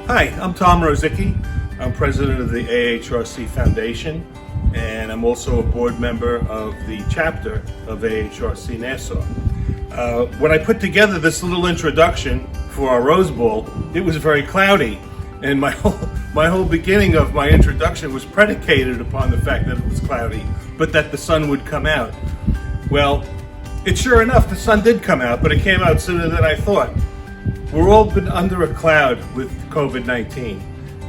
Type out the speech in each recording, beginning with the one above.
Hi, I'm Tom Rosicki. I'm president of the AHRC Foundation, and I'm also a board member of the chapter of AHRC Nassau. When I put together this little introduction for our Rose Bowl, it was very cloudy, and my whole beginning of my introduction was predicated upon the fact that it was cloudy, but that the sun would come out. Well, sure enough, the sun did come out, but it came out sooner than I thought. We're all been under a cloud with COVID-19,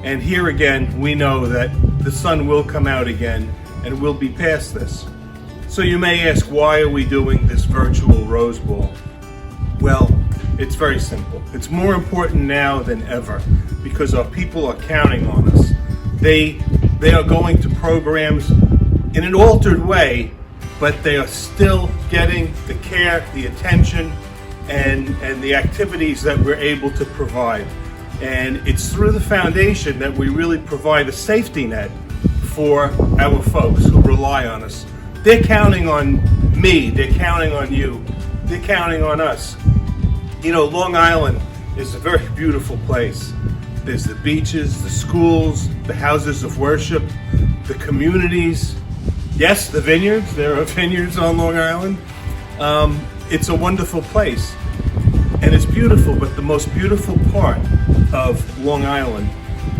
and here again, we know that the sun will come out again, and we'll be past this. So you may ask, why are we doing this virtual Rose Bowl? Well, it's very simple. It's more important now than ever because our people are counting on us. They are going to programs in an altered way, but they are still getting the care, the attention, and the activities that we're able to provide. And it's through the foundation that we really provide a safety net for our folks who rely on us. They're counting on me, they're counting on you, they're counting on us. You know, Long Island is a very beautiful place. There's the beaches, the schools, the houses of worship, the communities. Yes, the vineyards, there are vineyards on Long Island. It's a wonderful place, and it's beautiful, but the most beautiful part of Long Island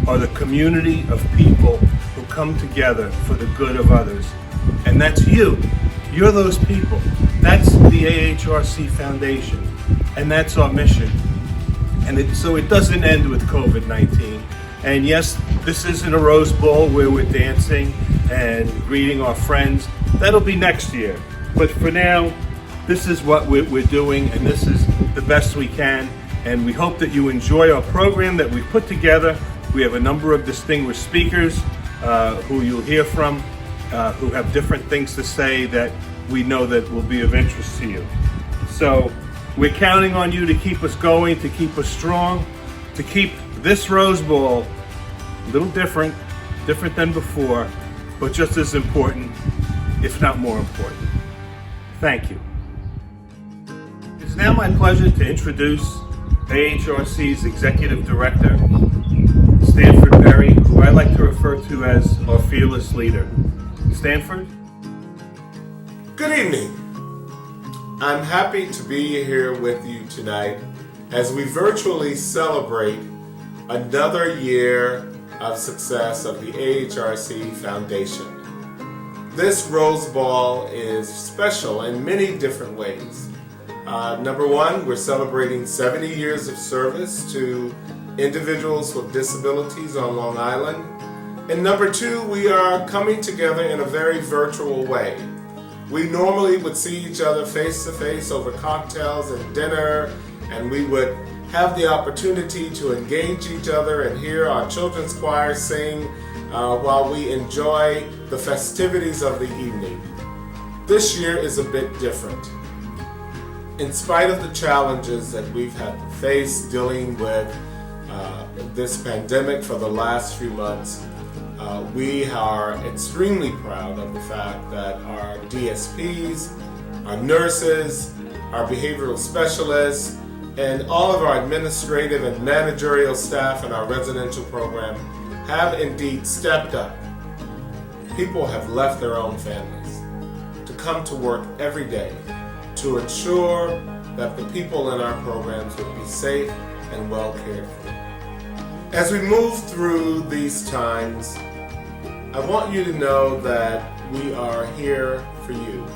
are the community of people who come together for the good of others. And that's you. You're those people. That's the AHRC Foundation, and that's our mission. And so it doesn't end with COVID-19. And yes, this isn't a Rose Bowl where we're dancing and greeting our friends. That'll be next year. But for now, this is what we're doing, and this is the best we can. And we hope that you enjoy our program that we've put together. We have a number of distinguished speakers who you'll hear from, who have different things to say that we know that will be of interest to you. So we're counting on you to keep us going, to keep us strong, to keep this Rose Bowl a little different than before, but just as important, if not more important. Thank you. It's now my pleasure to introduce AHRC's Executive Director, Stanford Perry, who I like to refer to as our fearless leader. Stanford? Good evening. I'm happy to be here with you tonight as we virtually celebrate another year of success of the AHRC Foundation. This Rose Bowl is special in many different ways. Number one, we're celebrating 70 years of service to individuals with disabilities on Long Island. And number two, we are coming together in a very virtual way. We normally would see each other face to face over cocktails and dinner, and we would have the opportunity to engage each other and hear our children's choir sing while we enjoy the festivities of the evening. This year is a bit different. In spite of the challenges that we've had to face dealing with this pandemic for the last few months, we are extremely proud of the fact that our DSPs, our nurses, our behavioral specialists, and all of our administrative and managerial staff in our residential program have indeed stepped up. People have left their own families to come to work every day to ensure that the people in our programs would be safe and well cared for. As we move through these times, I want you to know that we are here for you.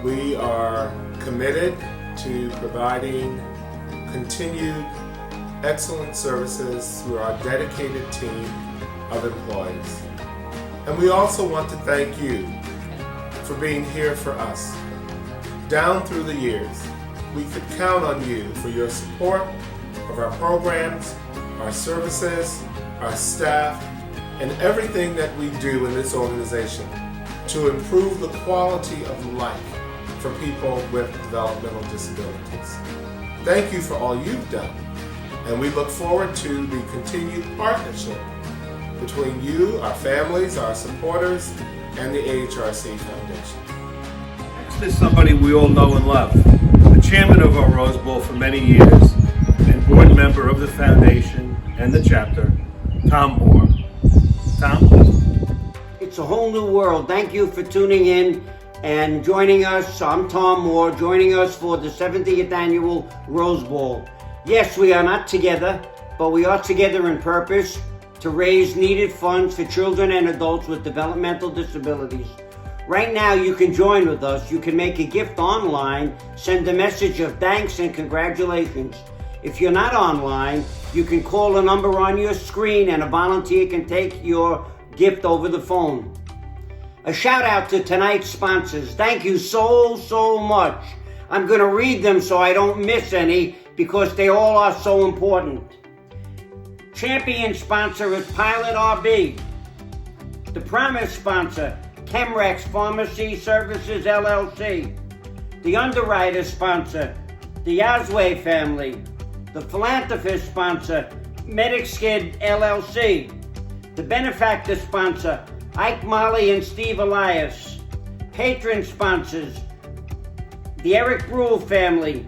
We are committed to providing continued excellent services through our dedicated team of employees. And we also want to thank you for being here for us. Down through the years, we could count on you for your support of our programs, our services, our staff, and everything that we do in this organization to improve the quality of life for people with developmental disabilities. Thank you for all you've done, and we look forward to the continued partnership between you, our families, our supporters, and the AHRC Foundation. Next is somebody we all know and love, the chairman of our Rose Bowl for many years, and board member of the foundation, and the chapter, Tom Orr. Tom? It's a whole new world. Thank you for tuning in and joining us. I'm Tom Moore, joining us for the 70th Annual Rose Bowl. Yes, we are not together, but we are together in purpose to raise needed funds for children and adults with developmental disabilities. Right now, you can join with us. You can make a gift online, send a message of thanks and congratulations. If you're not online, you can call a number on your screen and a volunteer can take your gift over the phone. A shout out to tonight's sponsors. Thank you so much. I'm going to read them so I don't miss any because they all are so important. Champion sponsor is Pilot RB. The Promise sponsor, Chemrex Pharmacy Services LLC. The underwriter sponsor, the Osway family. The philanthropist sponsor, MedicSkid LLC. The benefactor sponsor, Ike Molly and Steve Elias. Patron sponsors, the Eric Brule family,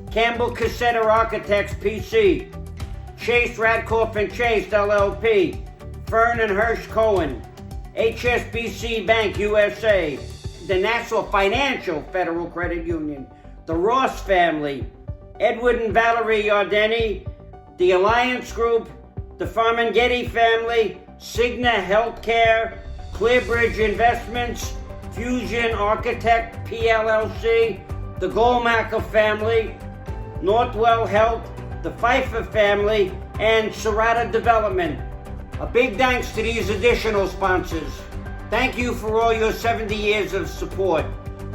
Campbell Cassetter Architects PC, Chase Radcliffe and Chase LLP, Fern and Hirsch Cohen, HSBC Bank USA, the National Financial Federal Credit Union, the Ross family, Edward and Valerie Yardeni, the Alliance Group, the Farmangetti family, Cigna Healthcare, Clearbridge Investments, Fusion Architect PLLC, the Goldmacher family, Northwell Health, the Pfeiffer family, and Serrata Development. A big thanks to these additional sponsors. Thank you for all your 70 years of support.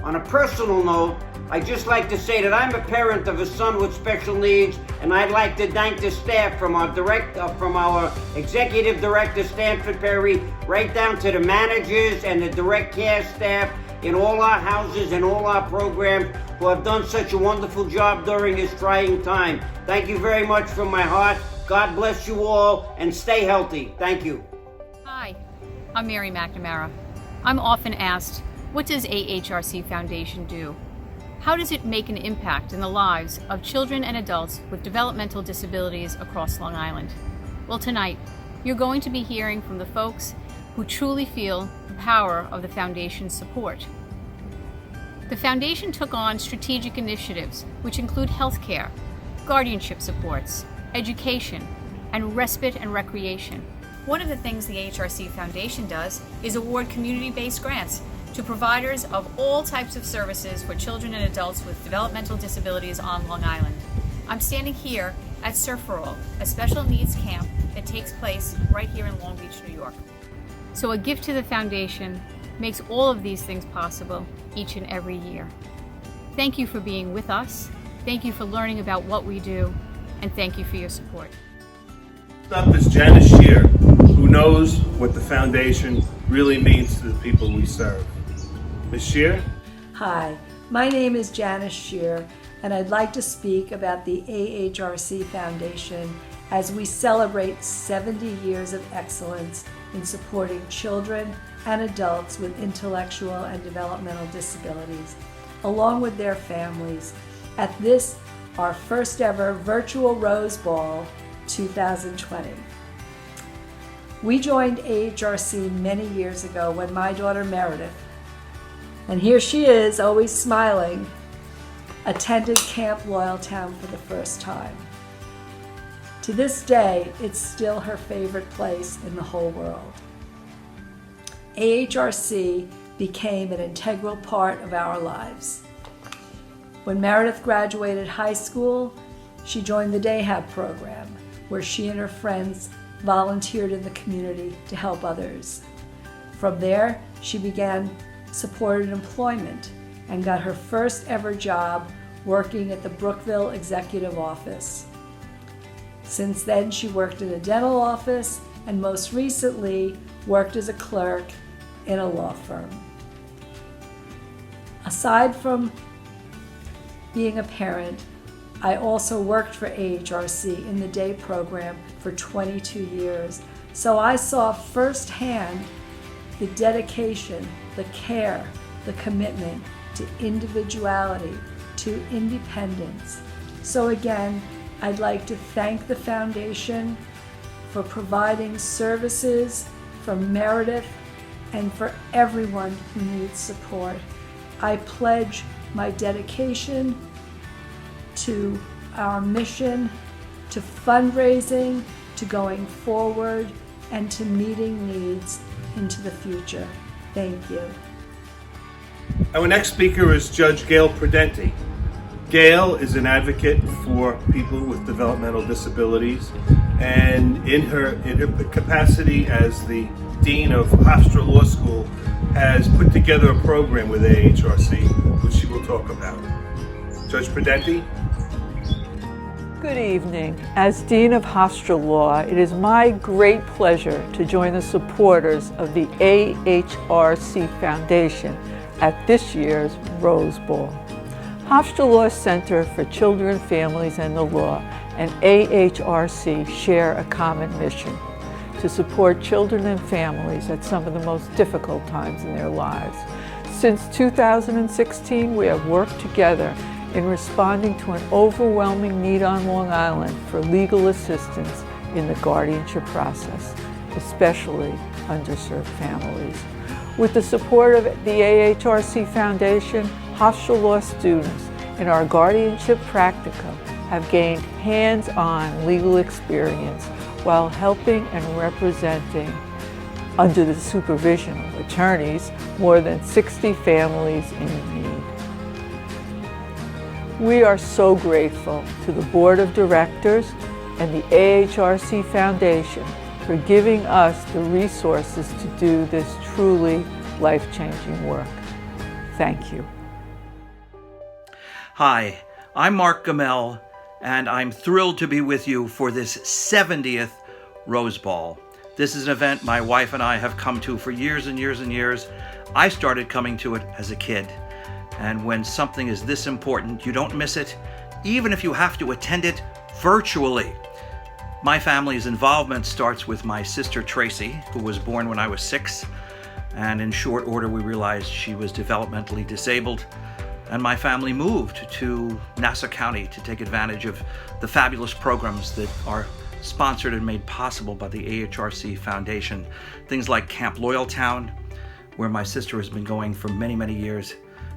On a personal note, I'd just like to say that I'm a parent of a son with special needs, and I'd like to thank the staff from our executive director, Stanford Perry, right down to the managers and the direct care staff in all our houses and all our programs who have done such a wonderful job during this trying time. Thank you very much from my heart. God bless you all and stay healthy. Thank you. Hi, I'm Mary McNamara. I'm often asked, what does AHRC Foundation do? How does it make an impact in the lives of children and adults with developmental disabilities across Long Island? Well, tonight, you're going to be hearing from the folks who truly feel the power of the Foundation's support. The Foundation took on strategic initiatives which include healthcare, guardianship supports, education, and respite and recreation. One of the things the AHRC Foundation does is award community-based grants to providers of all types of services for children and adults with developmental disabilities on Long Island. I'm standing here at Surf for All, a special needs camp that takes place right here in Long Beach, New York. So a gift to the Foundation makes all of these things possible each and every year. Thank you for being with us, thank you for learning about what we do, and thank you for your support. Next up is Janice Shear, who knows what the Foundation really means to the people we serve. Ms. Shear? Hi, my name is Janice Shear, and I'd like to speak about the AHRC Foundation as we celebrate 70 years of excellence in supporting children and adults with intellectual and developmental disabilities, along with their families, at this, our first ever virtual Rose Bowl 2020. We joined AHRC many years ago when my daughter Meredith, and here she is, always smiling, attended Camp Loyaltown for the first time. To this day, it's still her favorite place in the whole world. AHRC became an integral part of our lives. When Meredith graduated high school, she joined the Dayhab program, where she and her friends volunteered in the community to help others. From there, she began supported employment and got her first ever job working at the Brookville Executive Office. Since then, she worked in a dental office and most recently worked as a clerk in a law firm. Aside from being a parent, I also worked for AHRC in the day program for 22 years, so I saw firsthand the dedication, the care, the commitment to individuality, to independence. So again, I'd like to thank the Foundation for providing services for Meredith and for everyone who needs support. I pledge my dedication to our mission, to fundraising, to going forward, and to meeting needs into the future. Thank you. Our next speaker is Judge Gail Prudenti. Gail is an advocate for people with developmental disabilities, and in her capacity as the Dean of Hofstra Law School, has put together a program with AHRC, which she will talk about. Judge Prudenti? Good evening. As Dean of Hofstra Law, it is my great pleasure to join the supporters of the AHRC Foundation at this year's Rose Bowl. Hofstra Law Center for Children, Families, and the Law and AHRC share a common mission: to support children and families at some of the most difficult times in their lives. Since 2016, we have worked together in responding to an overwhelming need on Long Island for legal assistance in the guardianship process, especially underserved families. With the support of the AHRC Foundation, Hofstra Law students in our guardianship practicum have gained hands-on legal experience while helping and representing, under the supervision of attorneys, more than 60 families in need. We are so grateful to the Board of Directors and the AHRC Foundation for giving us the resources to do this truly life-changing work. Thank you. Hi, I'm Mark Gamel, and I'm thrilled to be with you for this 70th Rose Bowl. This is an event my wife and I have come to for years and years and years. I started coming to it as a kid, and when something is this important, you don't miss it, even if you have to attend it virtually. My family's involvement starts with my sister Tracy, who was born when I was 6, and in short order we realized she was developmentally disabled, and my family moved to Nassau County to take advantage of the fabulous programs that are sponsored and made possible by the AHRC Foundation. Things like Camp Loyaltown, where my sister has been going for many, many years,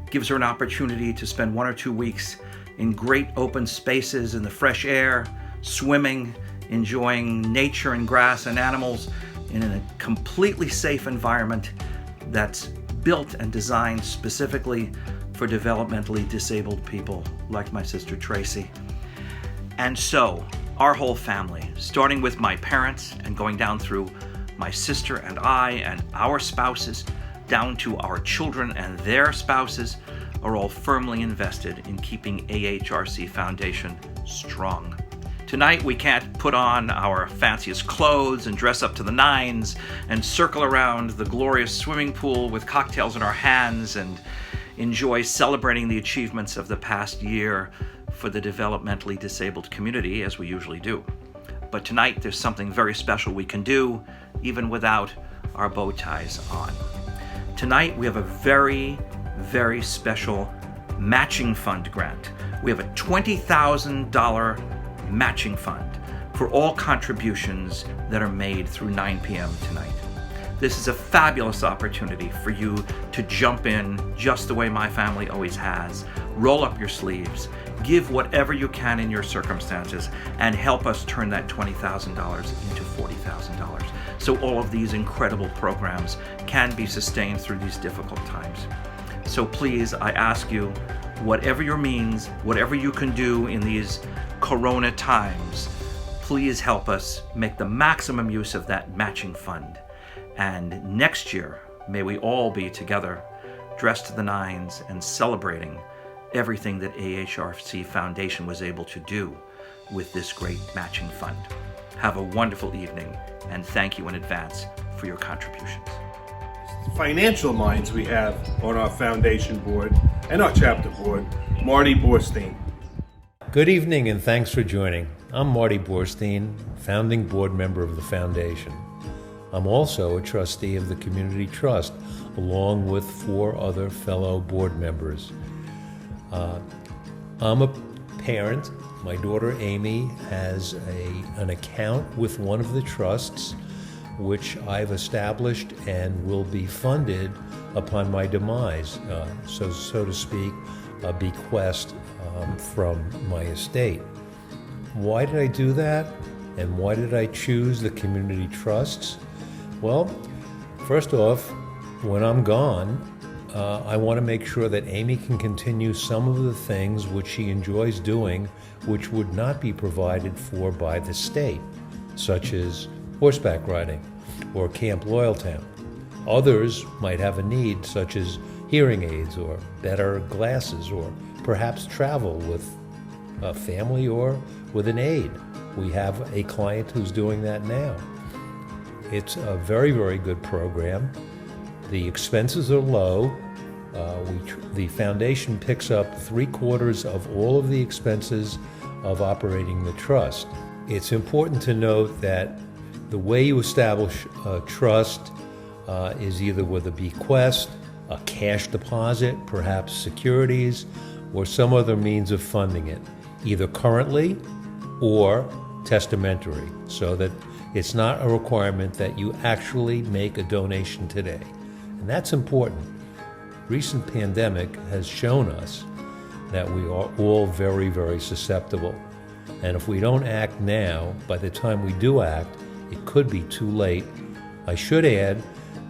gives her an opportunity to spend 1 or 2 weeks in great open spaces in the fresh air, swimming, enjoying nature and grass and animals in a completely safe environment that's built and designed specifically for developmentally disabled people like my sister Tracy. And so, our whole family, starting with my parents and going down through my sister and I and our spouses, down to our children and their spouses, are all firmly invested in keeping AHRC Foundation strong. Tonight we can't put on our fanciest clothes and dress up to the nines and circle around the glorious swimming pool with cocktails in our hands and enjoy celebrating the achievements of the past year for the developmentally disabled community as we usually do. But tonight there's something very special we can do even without our bow ties on. Tonight we have a very, very special matching fund grant. We have a $20,000 matching fund for all contributions that are made through 9 p.m. tonight. This is a fabulous opportunity for you to jump in just the way my family always has. Roll up your sleeves, give whatever you can in your circumstances, and help us turn that $20,000 into $40,000. So all of these incredible programs can be sustained through these difficult times. So please, I ask you, whatever your means, whatever you can do in these Corona times, please help us make the maximum use of that matching fund. And next year, may we all be together, dressed to the nines and celebrating everything that AHRC Foundation was able to do with this great matching fund. Have a wonderful evening, and thank you in advance for your contributions. Financial minds we have on our foundation board and our chapter board, Marty Borstein. Good evening and thanks for joining. I'm Marty Borstein, founding board member of the foundation. I'm also a trustee of the Community Trust, along with 4 other fellow board members. I'm a parent. My daughter Amy has an account with one of the trusts, which I've established and will be funded upon my demise, so to speak, a bequest from my estate. Why did I do that? And why did I choose the community trusts? Well, first off, when I'm gone, I want to make sure that Amy can continue some of the things which she enjoys doing, which would not be provided for by the state, such as horseback riding or Camp Loyaltown. Others might have a need, such as hearing aids or better glasses, or perhaps travel with a family or with an aide. We have a client who's doing that now. It's a very, very good program. The expenses are low. The foundation picks up 3/4 of all of the expenses of operating the trust. It's important to note that the way you establish a trust is either with a bequest, a cash deposit, perhaps securities, or some other means of funding it, either currently or testamentary, so that it's not a requirement that you actually make a donation today. And that's important. Recent pandemic has shown us that we are all very, very susceptible. And if we don't act now, by the time we do act, it could be too late. I should add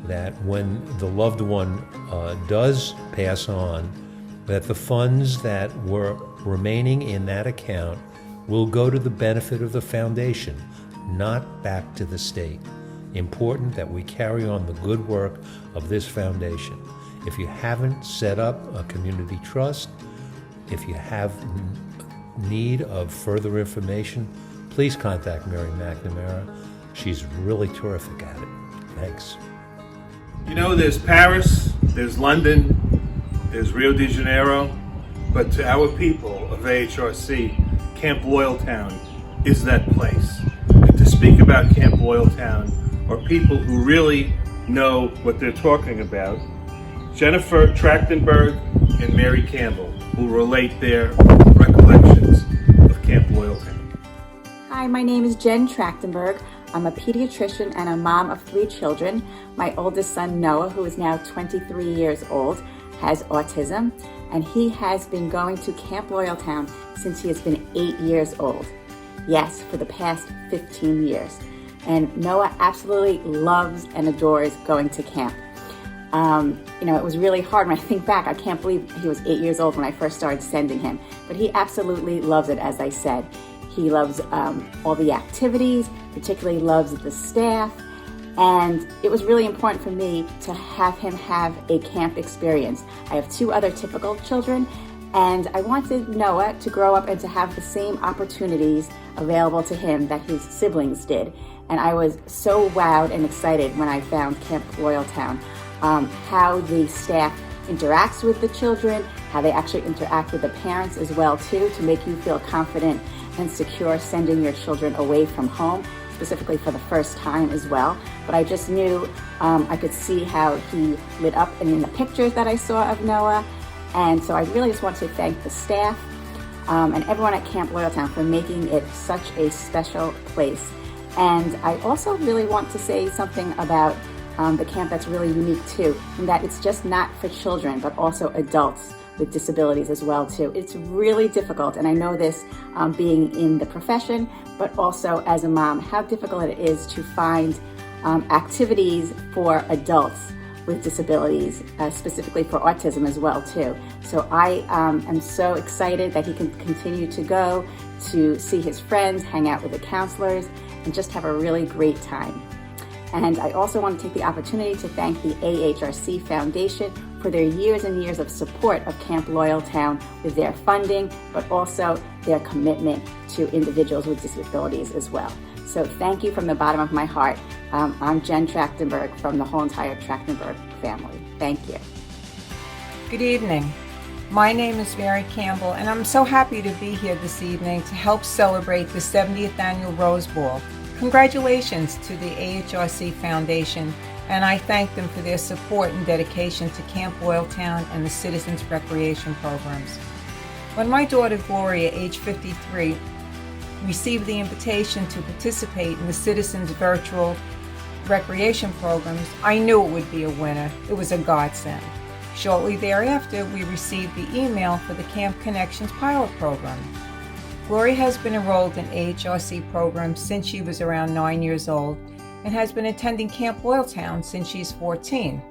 that when the loved one does pass on, that the funds that were remaining in that account will go to the benefit of the foundation, not back to the state. Important that we carry on the good work of this foundation. If you haven't set up a community trust, if you have need of further information, please contact Mary McNamara. She's really terrific at it. Thanks. You know, there's Paris, there's London, there's Rio de Janeiro, but to our people of AHRC, Camp Loyaltown is that place. And to speak about Camp Loyaltown are people who really know what they're talking about. Jennifer Trachtenberg and Mary Campbell will relate their recollections of Camp Loyaltown. Hi, my name is Jen Trachtenberg. I'm a pediatrician and a mom of 3 children. My oldest son, Noah, who is now 23 years old, has autism, and he has been going to Camp Loyaltown since he has been 8 years old. Yes, for the past 15 years. And Noah absolutely loves and adores going to camp. It was really hard when I think back. I can't believe he was 8 years old when I first started sending him, but he absolutely loves it, as I said. He loves all the activities, particularly loves the staff, and it was really important for me to have him have a camp experience. I have 2 other typical children, and I wanted Noah to grow up and to have the same opportunities available to him that his siblings did. And I was so wowed and excited when I found Camp Loyaltown, how the staff interacts with the children, how they actually interact with the parents as well too, to make you feel confident and secure sending your children away from home, specifically for the first time as well. But I just knew I could see how he lit up in the pictures that I saw of Noah. And so I really just want to thank the staff and everyone at Camp Loyaltown for making it such a special place. And I also really want to say something about the camp that's really unique too, in that it's just not for children, but also adults with disabilities as well too. It's really difficult, and I know this being in the profession, but also as a mom, how difficult it is to find activities for adults with disabilities, specifically for autism as well too. So I am so excited that he can continue to go to see his friends, hang out with the counselors, and just have a really great time. And I also want to take the opportunity to thank the AHRC Foundation for their years and years of support of Camp Loyaltown with their funding, but also their commitment to individuals with disabilities as well. So thank you from the bottom of my heart. I'm Jen Trachtenberg from the whole entire Trachtenberg family. Thank you. Good evening. My name is Mary Campbell, and I'm so happy to be here this evening to help celebrate the 70th Annual Rose Bowl. Congratulations to the AHRC Foundation, and I thank them for their support and dedication to Camp Loyaltown and the Citizens Recreation Programs. When my daughter Gloria, age 53, received the invitation to participate in the Citizens Virtual Recreation Programs, I knew it would be a winner. It was a godsend. Shortly thereafter, we received the email for the Camp Connections pilot program. Gloria has been enrolled in AHRC programs since she was around 9 years old and has been attending Camp Loyaltown since she's 14.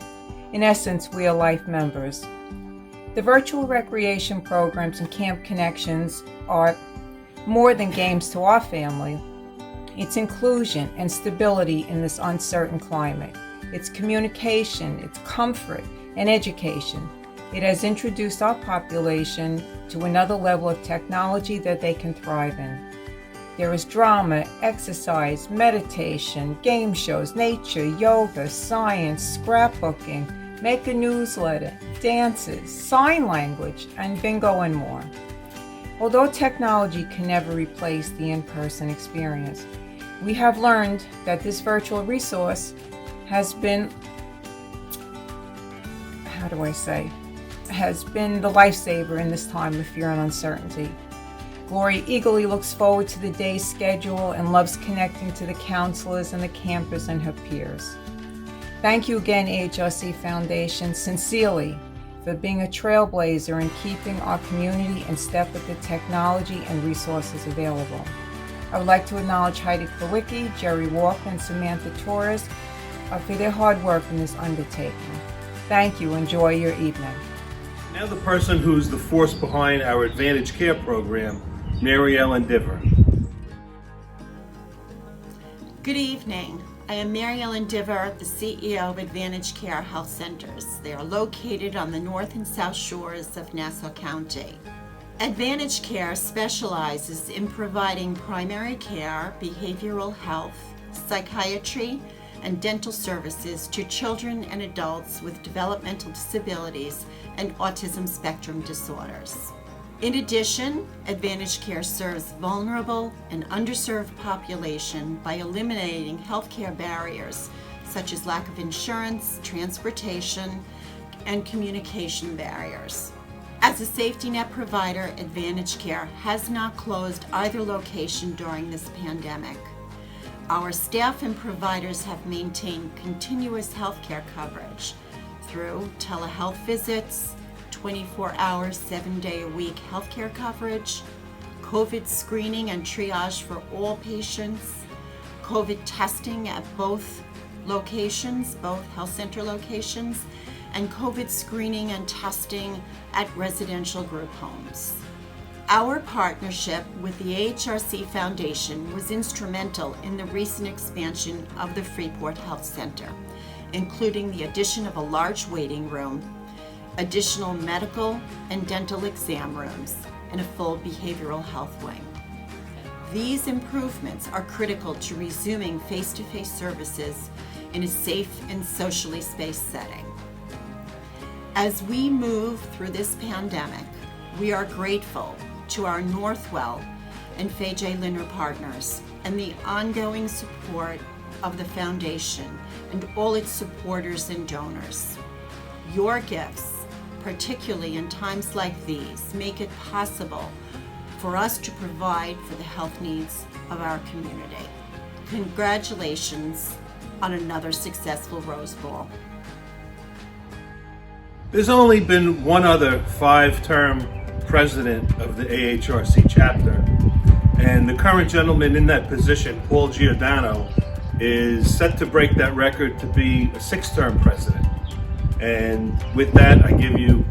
In essence, we are life members. The virtual recreation programs and Camp Connections are more than games to our family. It's inclusion and stability in this uncertain climate. It's communication, it's comfort, and education. It has introduced our population to another level of technology that they can thrive in. There is drama, exercise, meditation, game shows, nature, yoga, science, scrapbooking, make a newsletter, dances, sign language, and bingo and more. Although technology can never replace the in-person experience, we have learned that this virtual resource has been, has been the lifesaver in this time of fear and uncertainty. Gloria eagerly looks forward to the day's schedule and loves connecting to the counselors and the campers and her peers. Thank you again, AHRC Foundation, sincerely, for being a trailblazer in keeping our community in step with the technology and resources available. I would like to acknowledge Heidi Klawicki, Jerry Walker, and Samantha Torres for their hard work in this undertaking. Thank you. Enjoy your evening. Now the person who's the force behind our Advantage Care program, Mary Ellen Diver. Good evening. I am Mary Ellen Diver, the CEO of Advantage Care Health Centers. They are located on the north and south shores of Nassau County. Advantage Care specializes in providing primary care, behavioral health, psychiatry, and dental services to children and adults with developmental disabilities and autism spectrum disorders. In addition, Advantage Care serves vulnerable and underserved population by eliminating healthcare barriers such as lack of insurance, transportation, and communication barriers. As a safety net provider, Advantage Care has not closed either location during this pandemic. Our staff and providers have maintained continuous healthcare coverage through telehealth visits, 24-hour, 7-day-a-week healthcare coverage, COVID screening and triage for all patients, COVID testing at both locations, both health center locations, and COVID screening and testing at residential group homes. Our partnership with the AHRC Foundation was instrumental in the recent expansion of the Freeport Health Center, including the addition of a large waiting room, additional medical and dental exam rooms, and a full behavioral health wing. These improvements are critical to resuming face-to-face services in a safe and socially spaced setting. As we move through this pandemic, we are grateful to our Northwell and Fay J. Linner partners and the ongoing support of the Foundation and all its supporters and donors. Your gifts, particularly in times like these, make it possible for us to provide for the health needs of our community. Congratulations on another successful Rose Bowl. There's only been one other 5-term president of the AHRC chapter, and the current gentleman in that position, Paul Giordano, is set to break that record to be a 6-term president. And with that, I give you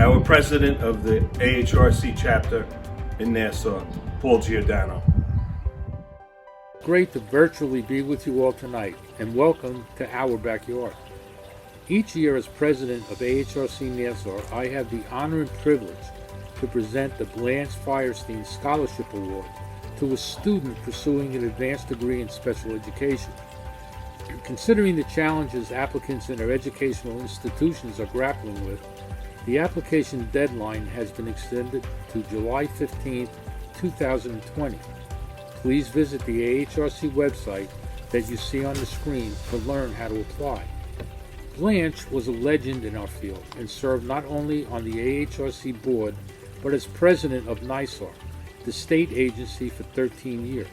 our president of the AHRC chapter in Nassau, Paul Giordano. Great to virtually be with you all tonight, and welcome to our backyard. Each year as president of AHRC Nassau, I have the honor and privilege to present the Blanche Firestein Scholarship Award to a student pursuing an advanced degree in special education. Considering the challenges applicants in our educational institutions are grappling with, the application deadline has been extended to July 15, 2020. Please visit the AHRC website that you see on the screen to learn how to apply. Blanche was a legend in our field and served not only on the AHRC board but as president of NYSOR, the state agency, for 13 years.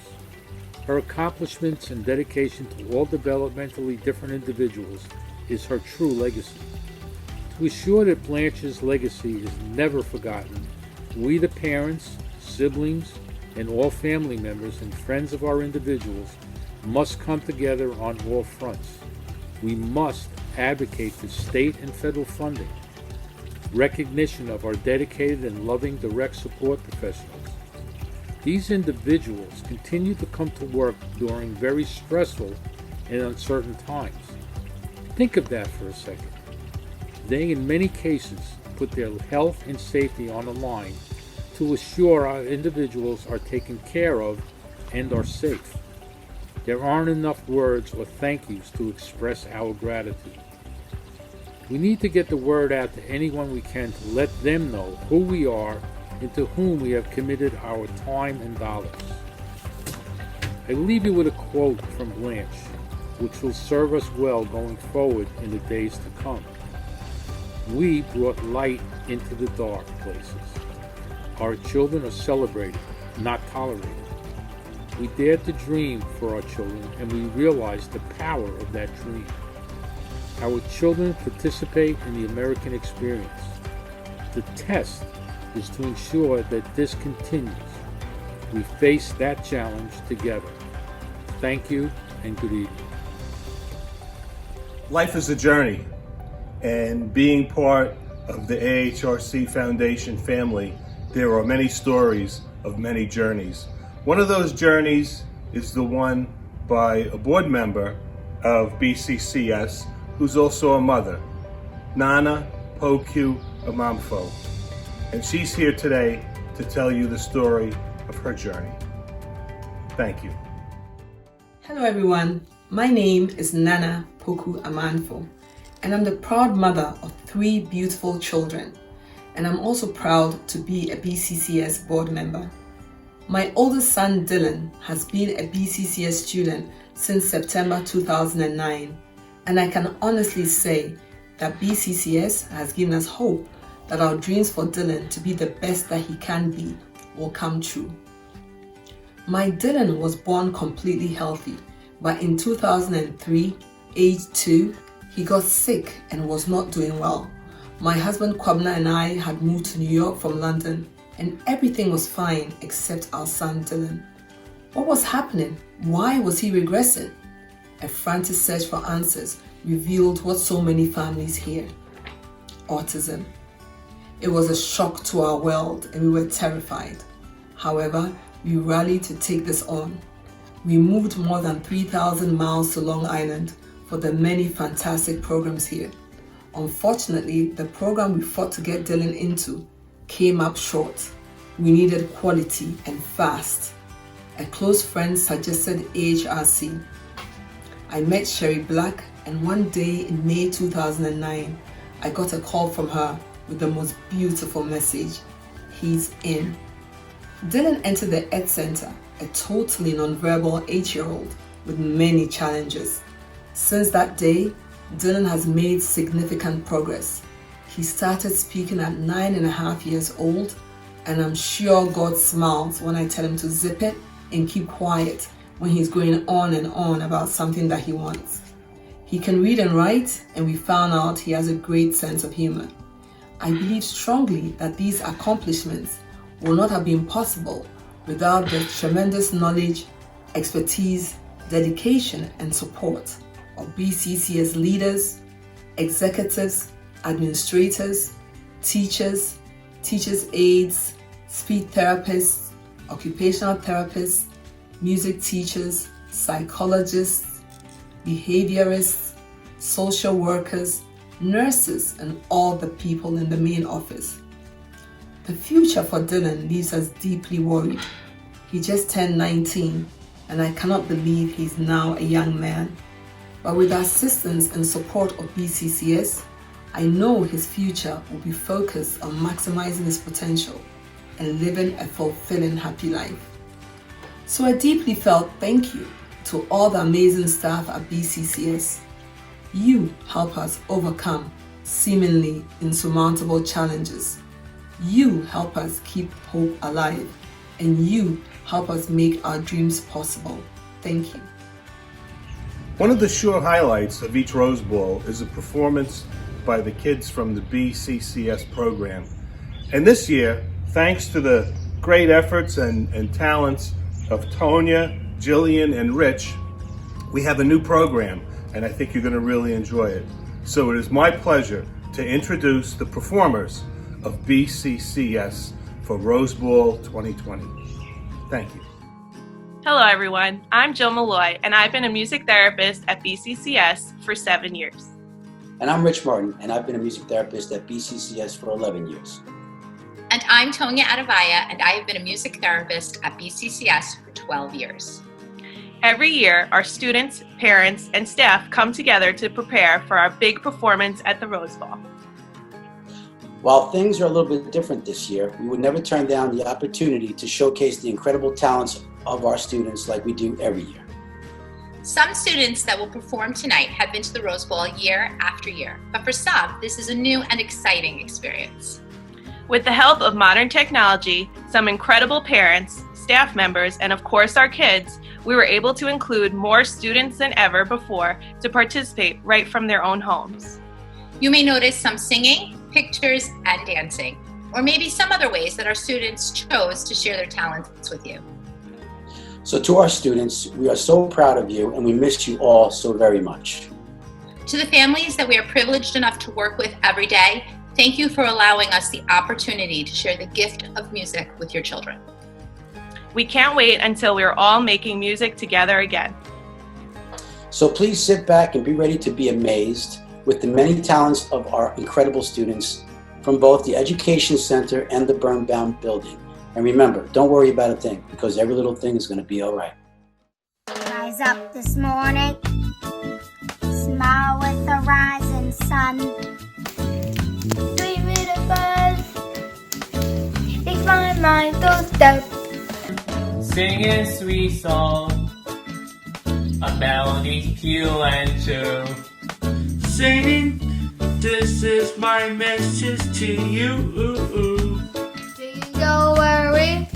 Her accomplishments and dedication to all developmentally different individuals is her true legacy. To assure that Blanche's legacy is never forgotten, we, the parents, siblings, and all family members and friends of our individuals must come together on all fronts. We must advocate for state and federal funding, recognition of our dedicated and loving direct support professionals. These individuals continue to come to work during very stressful and uncertain times. Think of that for a second. They, in many cases, put their health and safety on the line to assure our individuals are taken care of and are safe. There aren't enough words or thank yous to express our gratitude. We need to get the word out to anyone we can to let them know who we are and to whom we have committed our time and dollars. I leave you with a quote from Blanche, which will serve us well going forward in the days to come. We brought light into the dark places. Our children are celebrated, not tolerated. We dared to dream for our children, and we realized the power of that dream. Our children participate in the American experience. The test is to ensure that this continues. We face that challenge together. Thank you and good evening. Life is a journey, and being part of the AHRC Foundation family, there are many stories of many journeys. One of those journeys is the one by a board member of BCCS, who's also a mother, Nana Poku Amamfo. And she's here today to tell you the story of her journey. Thank you. Hello everyone, my name is Nana Poku Amanfo, and I'm the proud mother of 3 beautiful children, and I'm also proud to be a BCCS board member. My oldest son Dylan has been a BCCS student since September 2009, and I can honestly say that BCCS has given us hope that our dreams for Dylan to be the best that he can be will come true. My Dylan was born completely healthy, but in 2003, age 2, he got sick and was not doing well. My husband Kwabna and I had moved to New York from London, and everything was fine except our son Dylan. What was happening? Why was he regressing? A frantic search for answers revealed what so many families hear: autism. It was a shock to our world and we were terrified. However, we rallied to take this on. We moved more than 3,000 miles to Long Island for the many fantastic programs here. Unfortunately, the program we fought to get Dylan into came up short. We needed quality and fast. A close friend suggested AHRC. I met Sherry Black, and one day in May 2009, I got a call from her with the most beautiful message: he's in. Dylan entered the Ed Center, a totally nonverbal 8-year-old with many challenges. Since that day, Dylan has made significant progress. He started speaking at 9.5 years old, and I'm sure God smiles when I tell him to zip it and keep quiet when he's going on and on about something that he wants. He can read and write, and we found out he has a great sense of humor. I believe strongly that these accomplishments would not have been possible without the tremendous knowledge, expertise, dedication, and support of BCCS leaders, executives, administrators, teachers, teachers' aides, speech therapists, occupational therapists, music teachers, psychologists, behaviorists, social workers, nurses, and all the people in the main office. The future for Dylan leaves us deeply worried. He just turned 19, and I cannot believe he's now a young man. But with the assistance and support of BCCS, I know his future will be focused on maximizing his potential and living a fulfilling, happy life. So I deeply felt thank you to all the amazing staff at BCCS. You help us overcome seemingly insurmountable challenges. You help us keep hope alive, and you help us make our dreams possible. Thank you. One of the sure highlights of each Rose Bowl is a performance by the kids from the BCCS program. And this year, thanks to the great efforts and talents of Tonya, Jillian, and Rich, we have a new program, and I think you're going to really enjoy it. So it is my pleasure to introduce the performers of BCCS for Rose Bowl 2020. Thank you. Hello everyone, I'm Jill Malloy and I've been a music therapist at BCCS for 7 years. And I'm Rich Martin and I've been a music therapist at BCCS for 11 years. And I'm Tonya Adavaya and I have been a music therapist at BCCS for 12 years. Every year, our students, parents, and staff come together to prepare for our big performance at the Rose Bowl. While things are a little bit different this year, we would never turn down the opportunity to showcase the incredible talents of our students like we do every year. Some students that will perform tonight have been to the Rose Bowl year after year, but for some, this is a new and exciting experience. With the help of modern technology, some incredible parents, staff members, and of course our kids, we were able to include more students than ever before to participate right from their own homes. You may notice some singing, pictures, and dancing, or maybe some other ways that our students chose to share their talents with you. So to our students, we are so proud of you and we miss you all so very much. To the families that we are privileged enough to work with every day, thank you for allowing us the opportunity to share the gift of music with your children. We can't wait until we are all making music together again. So please sit back and be ready to be amazed with the many talents of our incredible students from both the Education Center and the Birnbaum building. And remember, don't worry about a thing, because every little thing is going to be all right. Rise up this morning, smile with the rising sun. Dream with a buzz, makes my mind go down. Singing sweet song, a melody pure and true. Singing, this is my message to you. Singing, don't worry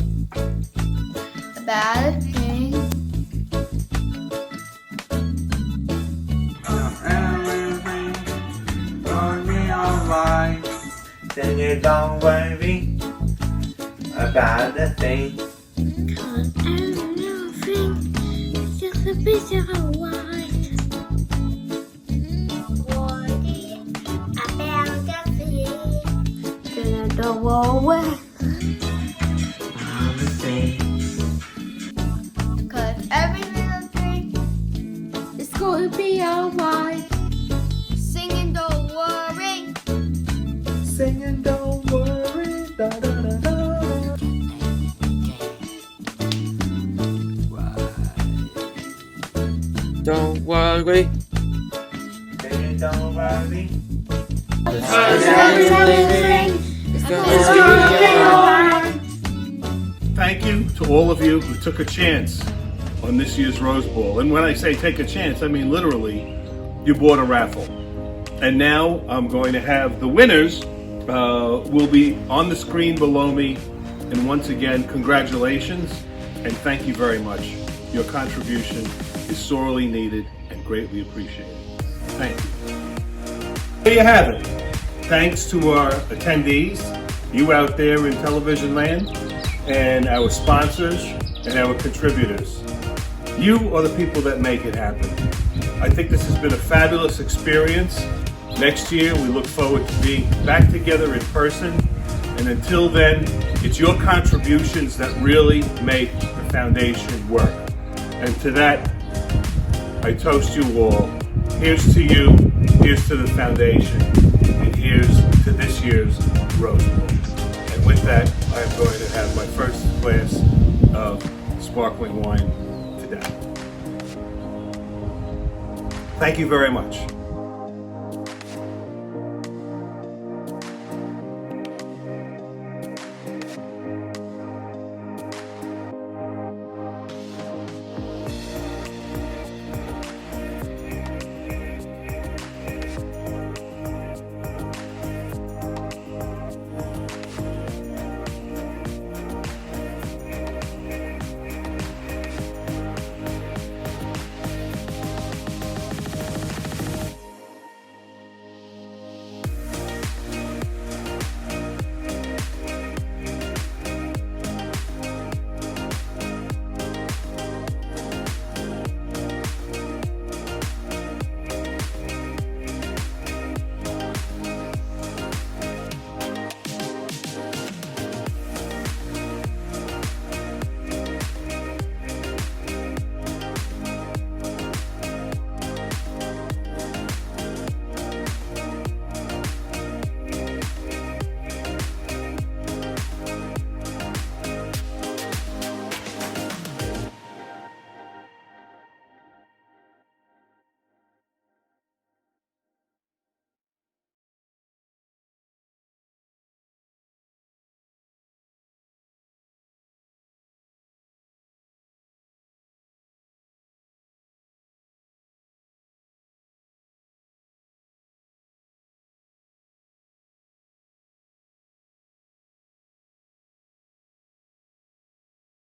about a thing. Everything gonna be alright. Singing, don't worry about a thing. Cause everything is just a picture of white. Don't worry cause every little thing is gonna be alright. Singing don't worry. Singing don't worry. Da, da, da, da. Don't worry. Singing don't worry. Thank you to all of you who took a chance on this year's Rose Bowl. And when I say take a chance, I mean literally, you bought a raffle. And now I'm going to have the winners will be on the screen below me. And once again, congratulations and thank you very much. Your contribution is sorely needed and greatly appreciated. Thank you. There you have it. Thanks to our attendees, you out there in television land, and our sponsors and our contributors. You are the people that make it happen. I think this has been a fabulous experience. Next year, we look forward to being back together in person. And until then, it's your contributions that really make the foundation work. And to that, I toast you all. Here's to you, here's to the foundation, and here's to this year's Rose Bowl. And with that, I am going to have my first glass of sparkling wine today. Thank you very much.